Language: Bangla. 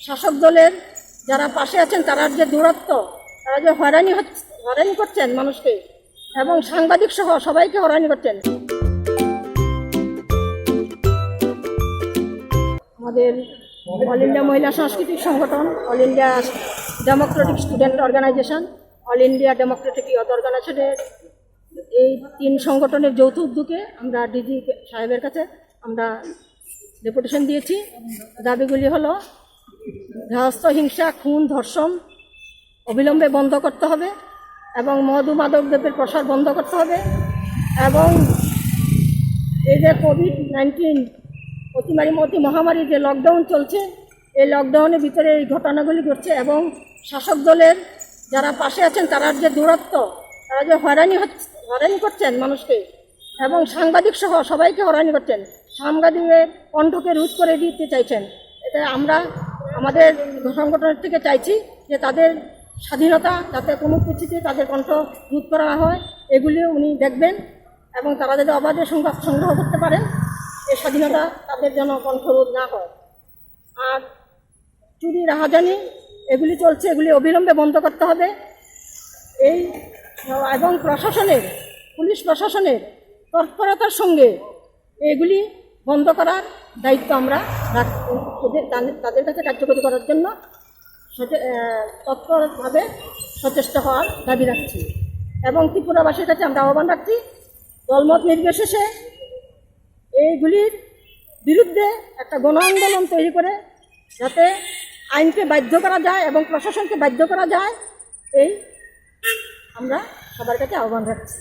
শাসক দলের যারা পাশে আছেন তারা যে দূরত্ব, তারা যে হয়রানি করছেন মানুষকে এবং সাংবাদিক সহ সবাইকে হয়রানি করছেন। আমাদের অল ইন্ডিয়া মহিলা সাংস্কৃতিক সংগঠন, all India democratic student organisation, all India democratic youth অর্গানাইজেশনের এই 3 সংগঠনের যৌথ উদ্যোগে আমরা ডিজি সাহেবের কাছে আমরা ডেপুটেশন দিয়েছি। দাবিগুলি হলো গৃহস্থ হিংসা, খুন, ধর্ষণ অবিলম্বে বন্ধ করতে হবে এবং মধু মাদক দ্রব্যের প্রসার বন্ধ করতে হবে এবং এই যে কোভিড-19 অতি মহামারী যে লকডাউন চলছে, এই লকডাউনের ভিতরে এই ঘটনাগুলি ঘটছে এবং শাসক দলের যারা পাশে আছেন তারা যে দূরত্ব, তারা যে হয়রানি করছেন মানুষকে এবং সাংবাদিক সহ সবাইকে হয়রানি করছেন, সাংবাদিকের কণ্ঠকে রোধ করে দিতে চাইছেন। এটা আমরা আমাদের সংগঠনের থেকে চাইছি যে তাদের স্বাধীনতা যাতে কোনো কিছুতে তাদের কণ্ঠ রোধ করা না হয়, এগুলিও উনি দেখবেন এবং তারা যদি অবাধে সংবাদ সংগ্রহ করতে পারেন, এই স্বাধীনতা তাদের যেন কণ্ঠরোধ না হয়। আর চুরি, রাহাজানি এগুলি চলছে, এগুলি অবিলম্বে বন্ধ করতে হবে। এই এবং পুলিশ প্রশাসনের তৎপরতার সঙ্গে এগুলি বন্ধ করার দায়িত্ব আমরা তাদের কাছে কার্যকরী করার জন্য তৎপরভাবে সচেষ্ট হওয়ার দাবি রাখছি এবং ত্রিপুরাবাসীর কাছে আমরা আহ্বান রাখছি দলমত নির্বিশেষে এইগুলির বিরুদ্ধে একটা গণ আন্দোলন তৈরি করে যাতে আইনকে বাধ্য করা যায় এবং প্রশাসনকে বাধ্য করা যায়, এই আমরা সবার কাছে আহ্বান রাখছি।